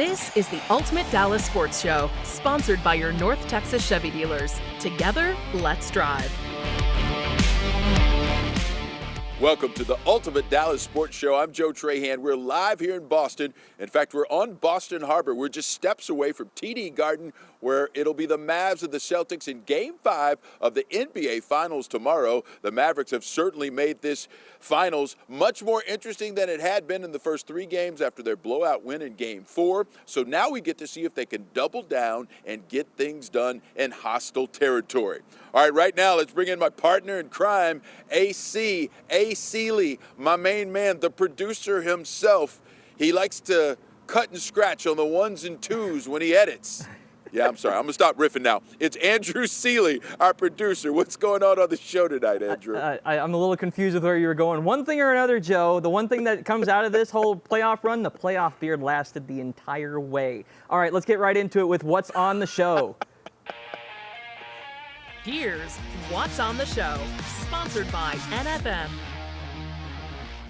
This is the Ultimate Dallas Sports Show, sponsored by your North Texas Chevy dealers. Together, let's drive. Welcome to the Ultimate Dallas Sports Show. I'm Joe Trahan. We're live here in Boston. In fact, we're on Boston Harbor. We're just steps away from TD Garden, where it'll be the Mavs and the Celtics in Game 5 of the NBA Finals tomorrow. The Mavericks have certainly made this Finals much more interesting than it had been in the first 3 games after their blowout win in Game 4. So now we get to see if they can double down and get things done in hostile territory. All right, right now, let's bring in my partner in crime, A.C. Cely, my main man, the producer himself. He likes to cut and scratch on the ones and twos when he edits. Yeah, I'm sorry. I'm going to stop riffing now. It's Andrew Cely, our producer. What's going on the show tonight, Andrew? I'm a little confused with where you were going. One thing or another, Joe, the one thing that comes out of this whole playoff run, the playoff beard lasted the entire way. All right, let's get right into it with what's on the show. Here's What's on the Show, sponsored by NFM.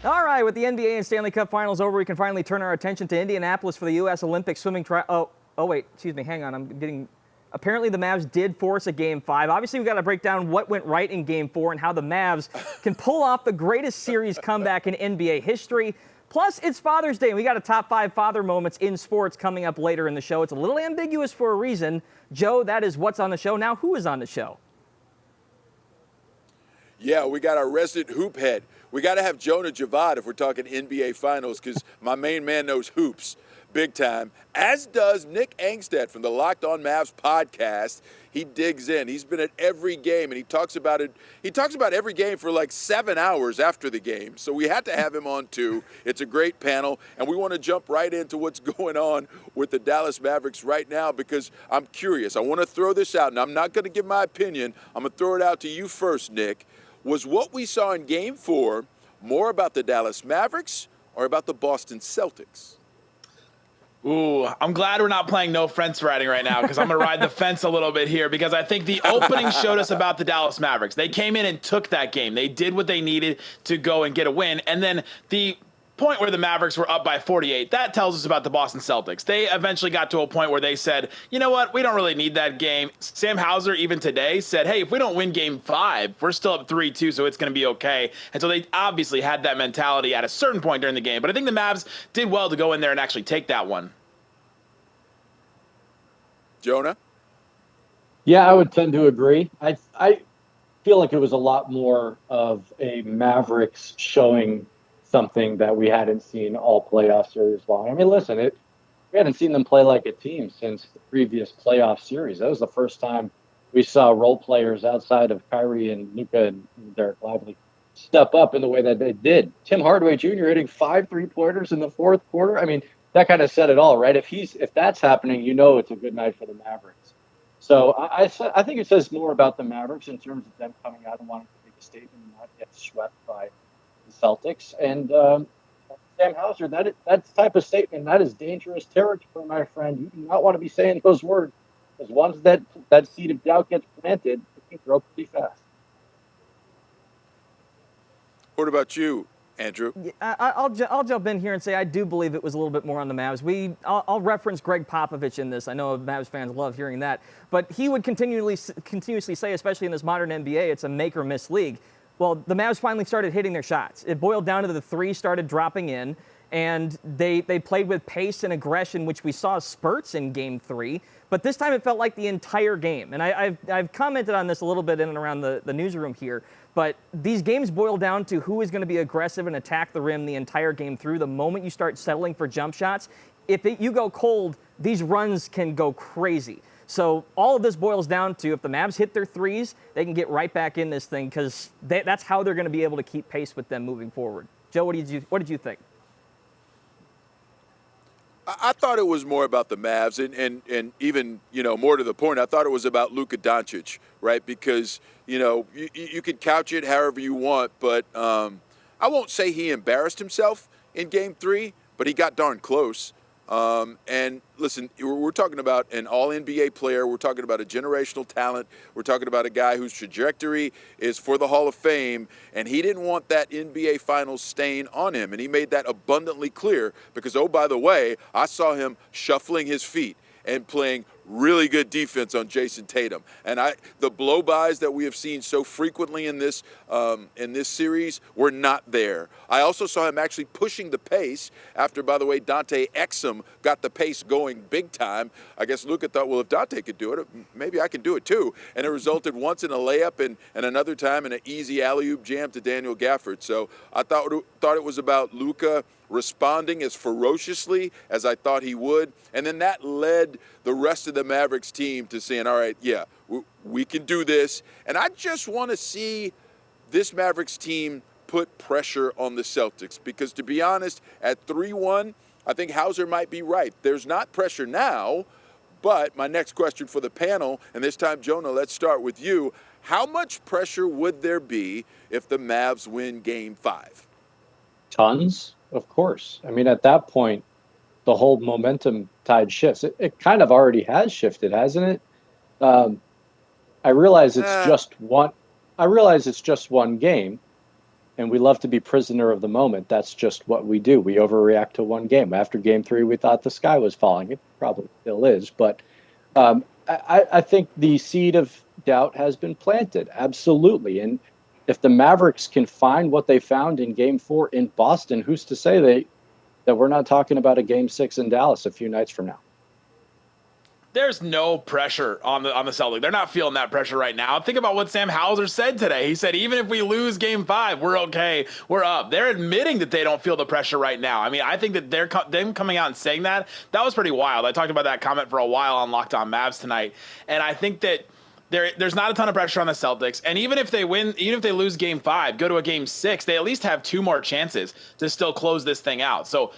All right, with the NBA and Stanley Cup Finals over, we can finally turn our attention to Indianapolis for the U.S. Olympic swimming trial. Oh, wait, excuse me, hang on. Apparently the Mavs did force a Game 5. Obviously, we've got to break down what went right in Game 4 and how the Mavs can pull off the greatest series comeback in NBA history. Plus, it's Father's Day, and we got a top 5 father moments in sports coming up later in the show. It's a little ambiguous for a reason. Joe, that is what's on the show. Now, who is on the show? Yeah, we got our resident hoop head. We got to have Jonah Javad if we're talking NBA Finals, because my main man knows hoops big time, as does Nick Angstadt from the Locked On Mavs podcast. He digs in. He's been at every game, and he talks about it. He talks about every game for like 7 hours after the game. So we had to have him on, too. It's a great panel, and we want to jump right into what's going on with the Dallas Mavericks right now, because I'm curious. I want to throw this out, and I'm not going to give my opinion. I'm going to throw it out to you first, Nick. Was what we saw in Game 4 more about the Dallas Mavericks or about the Boston Celtics? Ooh, I'm glad we're not playing no fence riding right now, because I'm going to ride the fence a little bit here, because I think the opening showed us about the Dallas Mavericks. They came in and took that game. They did what they needed to go and get a win. And then the point where the Mavericks were up by 48, that tells us about the Boston Celtics. They eventually got to a point where they said, you know what, we don't really need that game. Sam Hauser even today said, hey, if we don't win Game 5, we're still up 3-2, so it's going to be okay. And so they obviously had that mentality at a certain point during the game. But I think the Mavs did well to go in there and actually take that one. Jonah? Yeah, I would tend to agree. I feel like it was a lot more of a Mavericks showing something that we hadn't seen all playoff series long. I mean, listen, we hadn't seen them play like a team since the previous playoff series. That was the first time we saw role players outside of Kyrie and Luka and Derek Lively step up in the way that they did. Tim Hardaway Jr. hitting 5 3-pointers in the fourth quarter. I mean, that kind of said it all, right? If that's happening, you know it's a good night for the Mavericks. So I think it says more about the Mavericks in terms of them coming out and wanting to make a statement and not get swept by the Celtics. And Sam Hauser, that type of statement, that is dangerous territory, my friend. You do not want to be saying those words, because once that seed of doubt gets planted, it can grow pretty fast. What about you, Andrew? I'll jump in here and say I do believe it was a little bit more on the Mavs. I'll reference Greg Popovich in this. I know Mavs fans love hearing that. But he would continuously say, especially in this modern NBA, it's a make or miss league. Well, the Mavs finally started hitting their shots. It boiled down to the 3 started dropping in, and they played with pace and aggression, which we saw spurts in Game 3. But this time it felt like the entire game. And I've commented on this a little bit in and around the newsroom here. But these games boil down to who is going to be aggressive and attack the rim the entire game through. The moment you start settling for jump shots, you go cold, these runs can go crazy. So all of this boils down to if the Mavs hit their threes, they can get right back in this thing, because that's how they're going to be able to keep pace with them moving forward. Joe, what did you think? I thought it was more about the Mavs, and even, more to the point, I thought it was about Luka Doncic, right? Because, you could couch it however you want, but I won't say he embarrassed himself in Game 3, but he got darn close. And listen, we're talking about an all-NBA player. We're talking about a generational talent. We're talking about a guy whose trajectory is for the Hall of Fame, and he didn't want that NBA Finals stain on him, and he made that abundantly clear because, oh, by the way, I saw him shuffling his feet and playing really good defense on Jason Tatum. And the blow-bys that we have seen so frequently in this series were not there. I also saw him actually pushing the pace after, by the way, Dante Exum got the pace going big time. I guess Luka thought, well, if Dante could do it, maybe I can do it too. And it resulted once in a layup and another time in an easy alley-oop jam to Daniel Gafford. So I thought it was about Luka responding as ferociously as I thought he would. And then that led the rest of the Mavericks team to saying, all right, yeah, we can do this. And I just want to see this Mavericks team put pressure on the Celtics because, to be honest, at 3-1, I think Hauser might be right. There's not pressure now, but my next question for the panel, and this time, Jonah, let's start with you. How much pressure would there be if the Mavs win Game 5? Tons, of course. I mean, at that point, the whole momentum tide shifts. It kind of already has shifted, hasn't it? I realize it's just one. I realize it's just one game, and we love to be prisoner of the moment. That's just what we do. We overreact to one game. After Game 3, we thought the sky was falling. It probably still is, but I think the seed of doubt has been planted. Absolutely, and if the Mavericks can find what they found in Game 4 in Boston, who's to say that we're not talking about a Game 6 in Dallas a few nights from now? There's no pressure on the Celtics. They're not feeling that pressure right now. Think about what Sam Hauser said today. He said, even if we lose Game 5, we're okay. We're up. They're admitting that they don't feel the pressure right now. I mean, I think that them coming out and saying that was pretty wild. I talked about that comment for a while on Locked On Mavs tonight, and I think that there's not a ton of pressure on the Celtics. And even if they win, even if they lose Game 5, go to a Game 6, they at least have 2 more chances to still close this thing out. So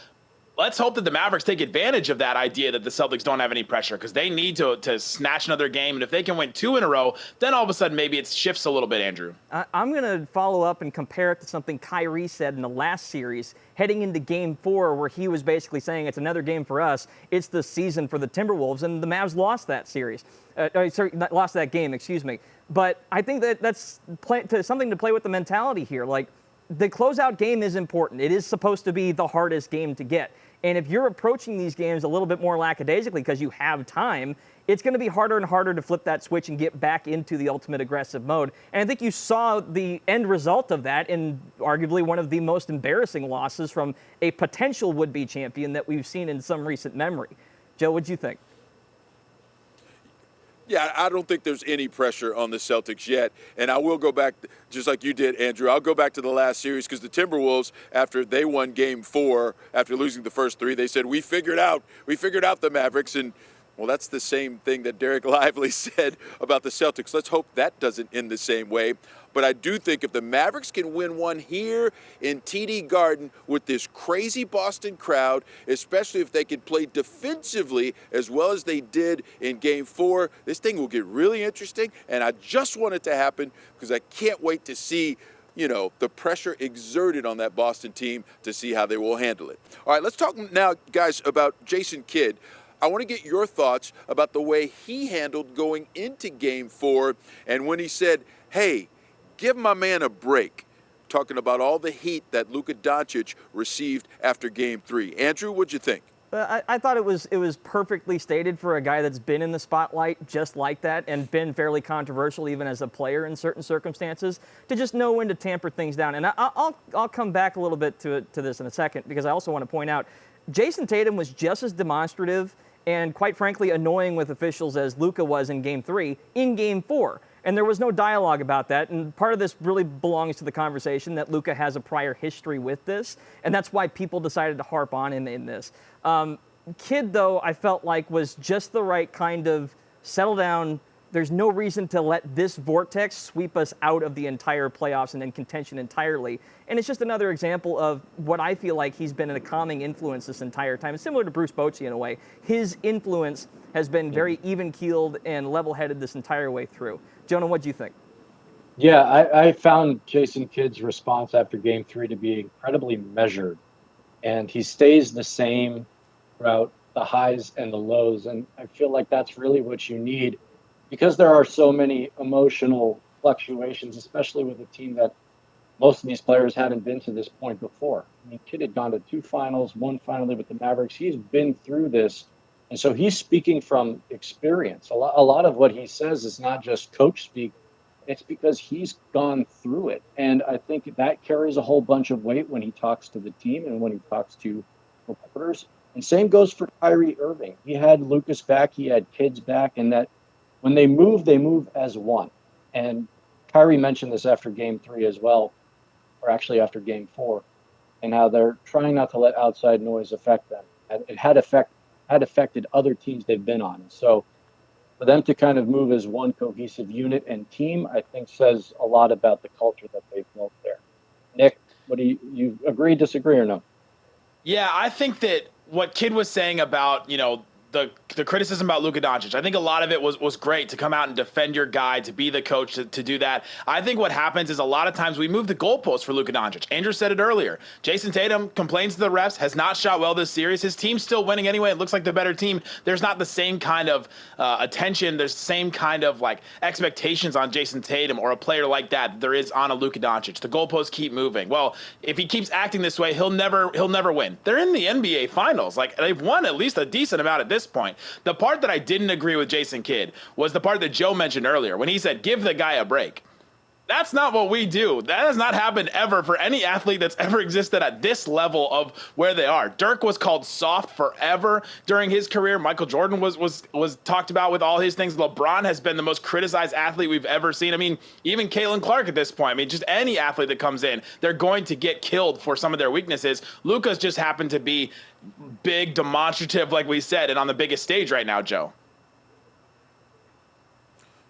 let's hope that the Mavericks take advantage of that idea that the Celtics don't have any pressure because they need to snatch another game. And if they can win 2 in a row, then all of a sudden maybe it shifts a little bit, Andrew. I'm going to follow up and compare it to something Kyrie said in the last series, heading into Game 4, where he was basically saying it's another game for us. It's the season for the Timberwolves, and the Mavs lost that series. Lost that game, excuse me. But I think that's something to play with the mentality here. Like, the closeout game is important. It is supposed to be the hardest game to get. And if you're approaching these games a little bit more lackadaisically because you have time, it's going to be harder and harder to flip that switch and get back into the ultimate aggressive mode. And I think you saw the end result of that in arguably one of the most embarrassing losses from a potential would-be champion that we've seen in some recent memory. Joe, what'd you think? Yeah, I don't think there's any pressure on the Celtics yet. And I will go back, just like you did, Andrew, I'll go back to the last series because the Timberwolves, after they won Game 4, after losing the first 3, they said, we figured out the Mavericks. And, well, that's the same thing that Derek Lively said about the Celtics. Let's hope that doesn't end the same way. But I do think if the Mavericks can win one here in TD Garden with this crazy Boston crowd, especially if they can play defensively as well as they did in Game 4, this thing will get really interesting. And I just want it to happen because I can't wait to see, the pressure exerted on that Boston team to see how they will handle it. All right, let's talk now, guys, about Jason Kidd. I want to get your thoughts about the way he handled going into Game 4 and when he said, hey, give my man a break, talking about all the heat that Luka Doncic received after Game 3. Andrew, what'd you think? I thought it was perfectly stated for a guy that's been in the spotlight just like that and been fairly controversial even as a player in certain circumstances to just know when to tamper things down. And I'll come back a little bit to this in a second because I also want to point out Jason Tatum was just as demonstrative and quite frankly annoying with officials as Luka was in Game 3 in Game 4. And there was no dialogue about that. And part of this really belongs to the conversation that Luka has a prior history with this. And that's why people decided to harp on him in this. Kidd, though, I felt like was just the right kind of settle down. There's no reason to let this vortex sweep us out of the entire playoffs and in contention entirely. And it's just another example of what I feel like he's been a calming influence this entire time. It's similar to Bruce Bochy in a way. His influence has been very even-keeled and level-headed this entire way through. Jonah, what do you think? Yeah, I found Jason Kidd's response after Game 3 to be incredibly measured. And he stays the same throughout the highs and the lows. And I feel like that's really what you need because there are so many emotional fluctuations, especially with a team that most of these players hadn't been to this point before. I mean, Kid had gone to 2 finals, 1 finally with the Mavericks. He's been through this. And so he's speaking from experience. A lot of what he says is not just coach speak. It's because he's gone through it. And I think that carries a whole bunch of weight when he talks to the team and when he talks to reporters. And same goes for Kyrie Irving. He had Lucas back, he had Kids back, and that when they move as one. And Kyrie mentioned this after game 3 as well, or actually after game 4, and how they're trying not to let outside noise affect them. And it had affected other teams they've been on. So for them to kind of move as one cohesive unit and team, I think says a lot about the culture that they've built there. Nick, what do you agree, disagree, or no? Yeah, I think that what Kid was saying about, the criticism about Luka Doncic, I think a lot of it was great to come out and defend your guy, to be the coach, to do that. I think what happens is a lot of times we move the goalposts for Luka Doncic. Andrew said it earlier. Jason Tatum complains to the refs, has not shot well this series. His team's still winning anyway. It looks like the better team. There's not the same kind of attention. There's the same kind of expectations on Jason Tatum or a player like that there is on a Luka Doncic. The goalposts keep moving. Well, if he keeps acting this way, he'll never win. They're in the NBA Finals. They've won at least a decent amount at this point. The part that I didn't agree with Jason Kidd was the part that Joe mentioned earlier when he said, give the guy a break. That's not what we do. That has not happened ever for any athlete that's ever existed at this level of where they are. Dirk was called soft forever during his career. Michael Jordan was talked about with all his things. LeBron has been the most criticized athlete we've ever seen. I mean, even Caitlin Clark at this point. I mean, just any athlete that comes in, they're going to get killed for some of their weaknesses. Luka's just happened to be big, demonstrative, like we said, and on the biggest stage right now, Joe.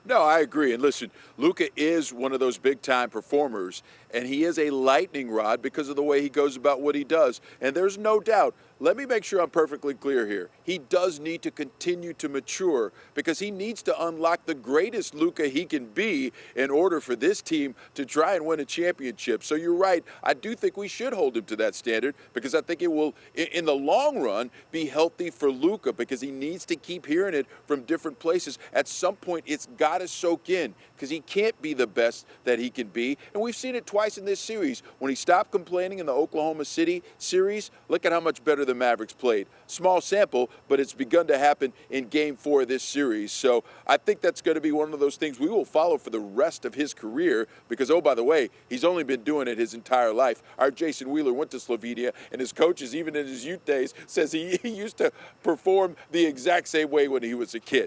No, I agree. And listen, Luka is one of those big-time performers, and he is a lightning rod because of the way he goes about what he does. And there's no doubt, let me make sure I'm perfectly clear here, he does need to continue to mature because he needs to unlock the greatest Luka he can be in order for this team to try and win a championship. So you're right. I do think we should hold him to that standard because I think it will, in the long run, be healthy for Luka because he needs to keep hearing it from different places. At some point, it's got to soak in because he can't be the best that he can be. And we've seen it twice in this series. When he stopped complaining in the Oklahoma City series, look at how much better the Mavericks played. Small sample, but it's begun to happen in Game 4 of this series. So I think that's going to be one of those things we will follow for the rest of his career because, oh, by the way, he's only been doing it his entire life. Our Jason Wheeler went to Slovenia, and his coaches, even in his youth days, says he used to perform the exact same way when he was a kid.